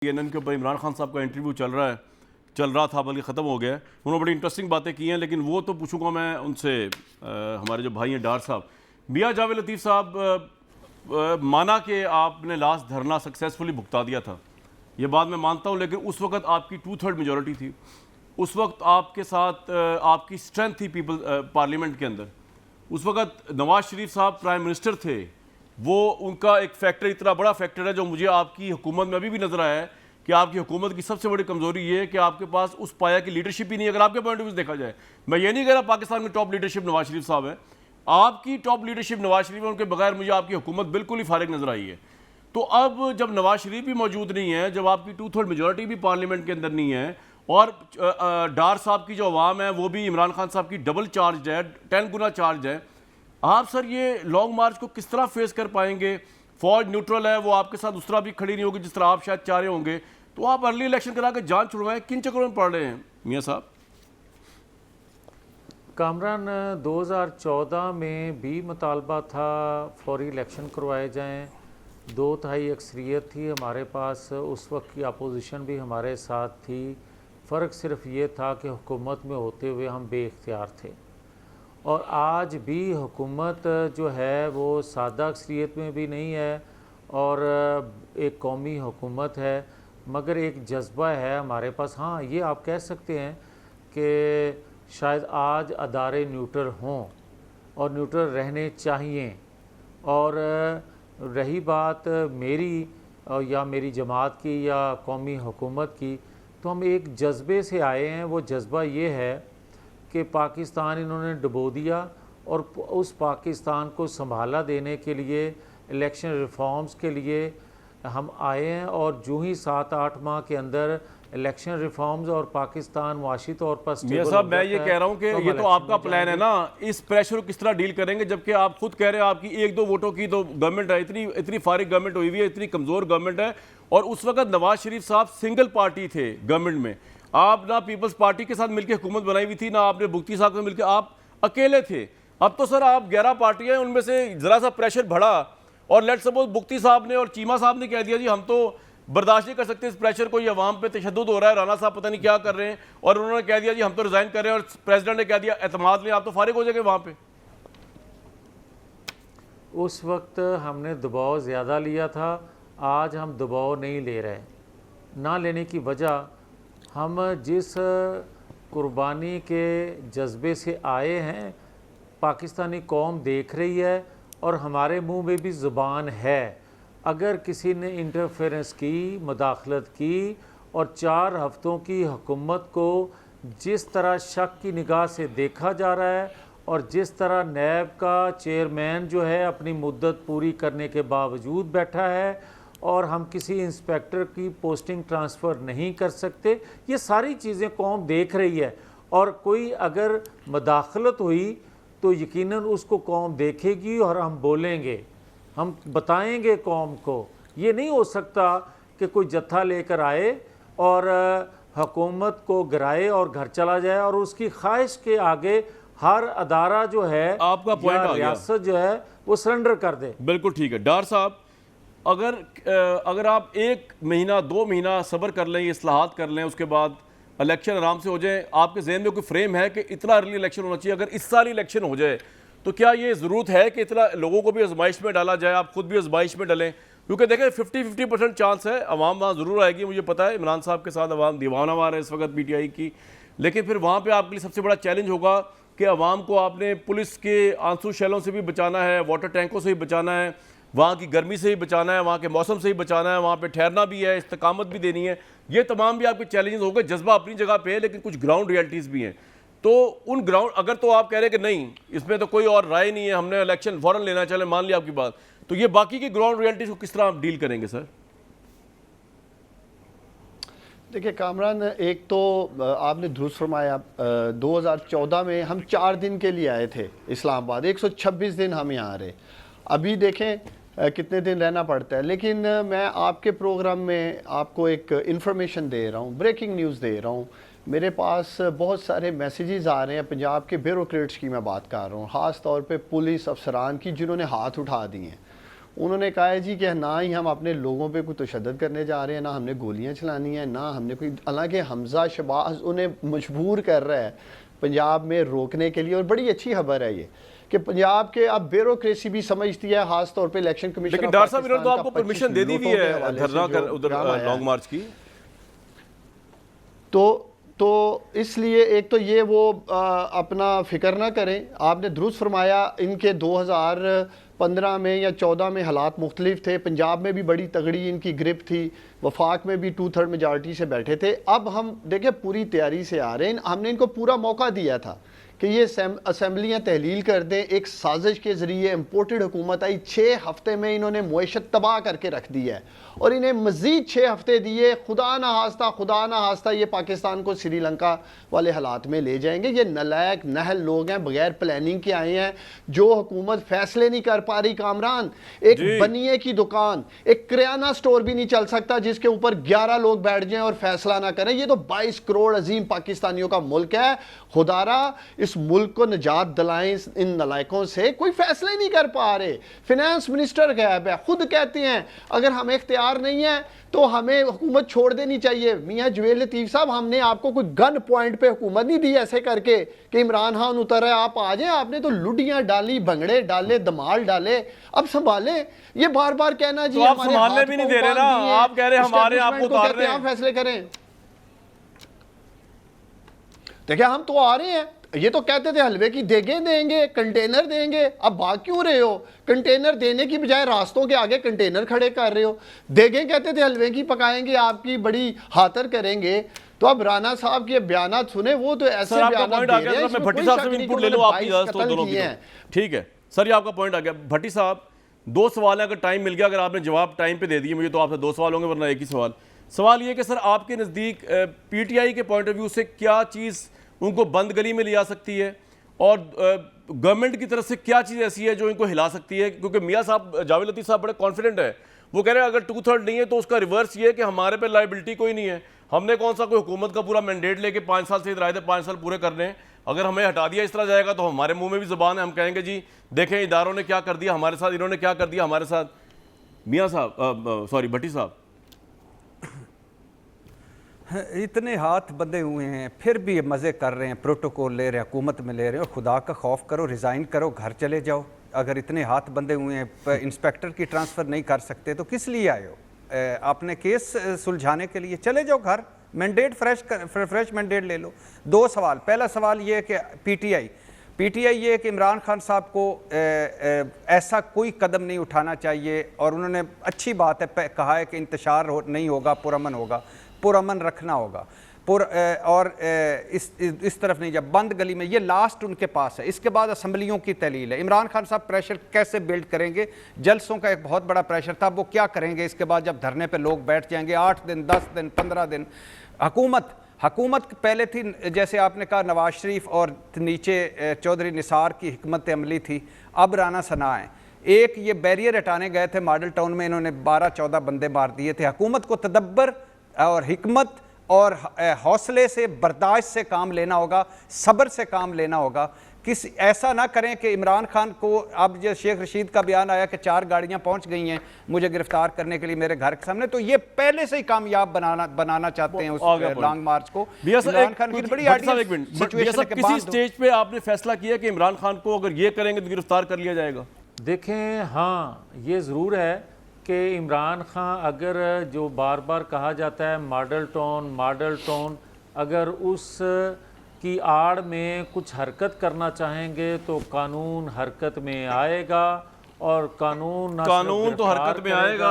CNN के ऊपर इमरान खान साहब का इंटरव्यू चल रहा था, बल्कि ख़त्म हो गया है। उन्होंने बड़ी इंटरेस्टिंग बातें की हैं, लेकिन वो तो पूछूंगा मैं उनसे। हमारे जो भाई हैं डार साहब, मियां जावेद लतीफ़ साहब, माना कि आपने लास्ट धरना सक्सेसफुली भुगता दिया था, ये बात मैं मानता हूँ, लेकिन उस वक्त आपकी 2/3 मेजॉरिटी थी। उस वक्त आपके साथ आपकी स्ट्रेंथ थी पार्लियामेंट के अंदर। उस वक्त नवाज शरीफ साहब प्राइम मिनिस्टर थे। वो उनका एक फैक्टर, इतना बड़ा फैक्टर है जो मुझे आपकी हुकूमत में अभी भी नजर आया है कि आपकी हुकूमत की सबसे बड़ी कमजोरी ये है कि आपके पास उस पाया की लीडरशिप ही नहीं है। अगर आपके पॉइंट ऑफ व्यू से देखा जाए, मैं ये नहीं कह रहा पाकिस्तान में टॉप लीडरशिप नवाज शरीफ साहब है, आपकी टॉप लीडरशिप नवाज शरीफ है, उनके बगैर मुझे आपकी हुकूमत बिल्कुल ही फारिग नजर आई है। तो अब जब नवाज शरीफ भी मौजूद नहीं है, जब आपकी 2/3 मेजॉरिटी भी पार्लियामेंट के अंदर नहीं है, और डार साहब की जो अवाम है वो भी इमरान खान साहब की डबल चार्ज है, 10 गुना चार्ज है, आप सर ये लॉन्ग मार्च को किस तरह फेस कर पाएंगे? फौज न्यूट्रल है, वो आपके साथ उस तरह भी खड़ी नहीं होगी जिस तरह आप शायद चाह रहे होंगे। तो आप अर्ली इलेक्शन करा के जान छुड़वाएं, किन चक्करों में पड़ रहे हैं मियां साहब? कामरान, 2014 में भी मुतालबा था फौरी इलेक्शन करवाए जाएं। 2/3 अक्सरियत थी हमारे पास, उस वक्त की अपोजिशन भी हमारे साथ थी। फ़र्क सिर्फ ये था कि हुकूमत में होते हुए हम बेइख्तियार थे। और आज भी हुकूमत जो है वो सादा अक्सरियत में भी नहीं है और एक कौमी हुकूमत है, मगर एक जज्बा है हमारे पास। हाँ, ये आप कह सकते हैं कि शायद आज अदारे न्यूट्रल हों और न्यूट्रल रहने चाहिए। और रही बात मेरी या मेरी जमात की या कौमी हुकूमत की, तो हम एक जज्बे से आए हैं। वो जज्बा ये है कि पाकिस्तान इन्होंने डुबो दिया और उस पाकिस्तान को संभाला देने के लिए इलेक्शन रिफॉर्म्स के लिए हम आए हैं। और जो ही 7-8 माह के अंदर इलेक्शन रिफॉर्म्स और पाकिस्तान मुआशी तौर पर मियां साहब, मैं ये कह रहा हूँ कि ये तो आपका प्लान है ना, इस प्रेशर को किस तरह डील करेंगे, जबकि आप खुद कह रहे हैं आपकी 1-2 वोटों की तो गवर्नमेंट है, इतनी फारिग गवर्नमेंट हुई हुई है, इतनी कमजोर गवर्नमेंट है। और उस वक्त नवाज शरीफ साहब सिंगल पार्टी थे गवर्नमेंट में, आप ना पीपल्स पार्टी के साथ मिलकर हुकूमत बनाई हुई थी, ना आपने बुख्ती साहब से मिलकर, आप अकेले थे। अब तो सर आप 11 पार्टियां हैं, उनमें से जरा सा प्रेशर बढ़ा और लेट सपोज बुख्ती साहब ने और चीमा साहब ने कह दिया जी हम तो बर्दाश्त नहीं कर सकते इस प्रेशर को, ये अवाम पे तशद्दुद हो रहा है, राना साहब पता नहीं क्या कर रहे हैं, और उन्होंने कह दिया जी हम तो रिजाइन कर रहे हैं, और प्रेसिडेंट ने कह दिया एतमाद लें, आप तो फारिग हो जाएंगे वहां पे। उस वक्त हमने दबाव ज़्यादा लिया था, आज हम दबाव नहीं ले रहे। ना लेने की वजह, हम जिस कुर्बानी के जज्बे से आए हैं पाकिस्तानी कौम देख रही है और हमारे मुंह में भी ज़ुबान है। अगर किसी ने इंटरफेरेंस की, मुदाखलत की और 4 हफ्तों की हुकूमत को जिस तरह शक की निगाह से देखा जा रहा है और जिस तरह नैब का चेयरमैन जो है अपनी मुद्दत पूरी करने के बावजूद बैठा है और हम किसी इंस्पेक्टर की पोस्टिंग ट्रांसफ़र नहीं कर सकते, ये सारी चीज़ें कौम देख रही है। और कोई अगर मुदाखलत हुई तो यकीनन उसको कौम देखेगी और हम बोलेंगे, हम बताएंगे कौम को। ये नहीं हो सकता कि कोई जत्था लेकर आए और हुकूमत को गिराए और घर चला जाए और उसकी ख्वाहिश के आगे हर अदारा जो है, आपका पॉइंट आ गया, रियासत जो है वो सरेंडर कर दे। बिल्कुल ठीक है डार साहब, अगर आप 1 महीना 2 महीना सब्र कर लें, इस्लाहात कर लें, उसके बाद इलेक्शन आराम से हो जाए, आपके जहन में कोई फ्रेम है कि इतना अर्ली इलेक्शन होना चाहिए? अगर इस साल इलेक्शन हो जाए तो क्या ये ज़रूरत है कि इतना लोगों को भी आजमाइश में डाला जाए, आप खुद भी आजमाइश में डलें? क्योंकि देखें 50-50% चांस है, अवाम वहाँ ज़रूर आएगी, मुझे पता है इमरान साहब के साथ अवाम दीवाना वार है इस वक्त PTI की, लेकिन फिर वहाँ पर आपके लिए सबसे बड़ा चैलेंज होगा कि अवाम को आपने पुलिस के आंसू शैलों से भी बचाना है, वाटर टैंकों से भी बचाना है, वहाँ की गर्मी से ही बचाना है, वहाँ के मौसम से ही बचाना है, वहाँ पे ठहरना भी है, इस्तकामत भी देनी है। ये तमाम भी आपके चैलेंजेस हो गए। जज्बा अपनी जगह पे है, लेकिन कुछ ग्राउंड रियलिटीज़ भी हैं। तो उन ग्राउंड, अगर तो आप कह रहे हैं कि नहीं इसमें तो कोई और राय नहीं है, हमने इलेक्शन फ़ौरन लेना, चले मान लिया आपकी बात, तो ये बाकी की ग्राउंड रियलिटीज़ को किस तरह आप डील करेंगे सर? देखिए कामरान, एक तो आपने दुरुस्त फरमाया, 2014 में हम 4 दिन के लिए आए थे इस्लामाबाद, 126 दिन हम यहाँ रहे। अभी देखें कितने दिन रहना पड़ता है। लेकिन मैं आपके प्रोग्राम में आपको एक इन्फॉर्मेशन दे रहा हूँ, ब्रेकिंग न्यूज़ दे रहा हूँ। मेरे पास बहुत सारे मैसेजेस आ रहे हैं, पंजाब के ब्यूरोक्रेट्स की मैं बात कर रहा हूँ, ख़ास तौर पे पुलिस अफसरान की जिन्होंने हाथ उठा दिए हैं। उन्होंने कहा है जी कि ना ही हम अपने लोगों पे कोई तशद्दुद करने जा रहे हैं, ना हमने गोलियां चलानी है, ना हमने कोई, हालांकि हमजा शहबाज उन्हें मजबूर कर रहा है पंजाब में रोकने के लिए। और बड़ी अच्छी खबर है ये कि पंजाब के अब ब्यूरोक्रेसी भी समझती है, खास तौर पे इलेक्शन कमीशन। लेकिन डॉक्टर साहब इन्होंने तो आपको परमिशन दे दी हुई है धरना कर उधर लॉन्ग मार्च की। तो इसलिए एक तो ये वो अपना फिक्र ना करें। आपने दुरुस्त फरमाया, इनके 2015 में या 14 में हालात मुख्तलिफ थे। पंजाब में भी बड़ी तगड़ी इनकी ग्रिप थी, वफाक में भी 2/3 मेजॉरिटी से बैठे थे। अब हम देखें पूरी तैयारी से आ रहे हैं, हमने इनको पूरा मौका दिया था कि ये असम्बलियाँ तहलील कर दें। एक साजिश के ज़रिए इम्पोर्टेड हुकूमत आई, 6 हफ्ते में इन्होंने मुआशत तबाह करके रख दी है और इन्हें मज़ीद 6 हफ्ते दिए। खुदा ना हास्ता ये पाकिस्तान को श्रीलंका वाले हालात में ले जाएंगे। ये नलायक नहल लोग हैं, बगैर प्लानिंग के आए हैं। जो हुकूमत फैसले नहीं कर पा रही, कामरान, एक बनिए की दुकान, एक किराना स्टोर भी नहीं चल सकता जिसके ऊपर 11 लोग बैठ जाएं और फैसला ना करें। ये तो 22 करोड़ अजीम पाकिस्तानियों का मुल्क है। खुदारा इस मुल्क को निजात दिलाएं इन नलायकों से। कोई फैसले नहीं कर पा रहे। फिनेंस मिनिस्टर गायब है, खुद कहते हैं अगर हमें इख्तियार नहीं है तो हमें हुकूमत छोड़ देनी चाहिए। मियाँ जवेद लतीफ़ साहब, हमने आपको कोई गन पॉइंट पे हुकूमत नहीं दी ऐसे करके कि इमरान खान उतर है आप आ जाएं। आपने तो लुडियां डाली, भंगड़े डाले, दमाल डाले। अब संभाले। ये बार बार कहना जी तो आप संभालने भी नहीं दे रहे ना, आप कह रहे हमारे आपको उतार रहे हैं। फैसले करें। देखिए हम तो आ रहे हैं। ये तो कहते थे हलवे की देगें देंगे, कंटेनर देंगे, अब भाग क्यों रहे हो? कंटेनर देने की बजाय रास्तों के आगे कंटेनर खड़े कर रहे हो। देगें कहते थे हलवे की पकाएंगे, आपकी बड़ी खातर करेंगे। तो अब राणा साहब के बयान सुने, वो तो ऐसे बयान दे रहे हैं। मैं भट्टी साहब से इनपुट ले लूं आपकी इजाजत हो दोनों की। ठीक है सर, ये आपका पॉइंट आ गया। भट्टी साहब, 2 सवाल है, अगर टाइम मिल गया, अगर आपने जवाब टाइम पे दे दिए मुझे तो आपसे 2 सवाल होंगे, वरना एक ही सवाल। सवाल ये कि सर आपके नज़दीक पीटीआई के पॉइंट ऑफ व्यू से क्या चीज़ उनको बंद गली में ले आ सकती है और गवर्नमेंट की तरफ से क्या चीज़ ऐसी है जो इनको हिला सकती है? क्योंकि मियाँ साहब, जावेद लतीफ़ साहब बड़े कॉन्फिडेंट है। वो कह रहे हैं अगर 2/3 नहीं है तो उसका रिवर्स ये है कि हमारे पे लाइबिलिटी कोई नहीं है। हमने कौन सा कोई हुकूमत का पूरा मैंडेट लेके 5 साल से इधर आए थे, 5 साल पूरे करने हैं। अगर हमें हटा दिया इस तरह जाएगा तो हमारे मुंह में भी ज़बान है, हम कहेंगे जी देखें इदारों ने क्या कर दिया हमारे साथ, इन्होंने क्या कर दिया हमारे साथ। मियाँ साहब, सॉरी भट्टी साहब, इतने हाथ बंधे हुए हैं फिर भी ये मज़े कर रहे हैं, प्रोटोकॉल ले रहे हैं, हुकूमत में ले रहे हैं। और खुदा का खौफ करो, रिज़ाइन करो, घर चले जाओ। अगर इतने हाथ बंधे हुए हैं, इंस्पेक्टर की ट्रांसफ़र नहीं कर सकते तो किस लिए आए हो? अपने केस सुलझाने के लिए चले जाओ घर, मैंडेट फ्रेश मैंडेट ले लो। 2 सवाल। पहला सवाल ये है कि पीटीआई ये है कि इमरान खान साहब को ऐसा कोई कदम नहीं उठाना चाहिए। और उन्होंने अच्छी बात है कहा है कि इंतशार नहीं होगा, पुरअमन होगा, पुरअमन रखना होगा। और इस तरफ नहीं, जब बंद गली में, ये लास्ट उनके पास है। इसके बाद असम्बलियों की तहलील है। इमरान खान साहब प्रेशर कैसे बिल्ड करेंगे? जलसों का एक बहुत बड़ा प्रेशर था, वो क्या करेंगे इसके बाद जब धरने पे लोग बैठ जाएंगे? 8 दिन, 10 दिन, 15 दिन। हुकूमत पहले थी, जैसे आपने कहा, नवाज शरीफ और नीचे चौधरी निसार की हिकमत अमली थी। अब राना सना है। एक ये बैरियर हटाने गए थे मॉडल टाउन में, इन्होंने 12-14 बंदे मार दिए थे। हुकूमत को तदब्बर और हिकमत और हौसले से, बर्दाश्त से काम लेना होगा, सब्र से काम लेना होगा। ऐसा ना करें कि इमरान खान को, अब जो शेख रशीद का बयान आया कि 4 गाड़ियां पहुंच गई हैं मुझे गिरफ्तार करने के लिए मेरे घर के सामने, तो ये पहले से ही कामयाब बनाना चाहते हैं उस लॉन्ग मार्च को। इमरान खान की बड़ी सिचुएशन है। किसी स्टेज पे आपने फैसला किया कि इमरान खान को अगर ये करेंगे तो गिरफ्तार कर लिया जाएगा? देखें, हाँ ये ज़रूर है कि इमरान खान, अगर जो बार बार कहा जाता है मॉडल टाउन, अगर उस की आड़ में कुछ हरकत करना चाहेंगे तो कानून हरकत में आएगा। और कानून तो हरकत में आएगा।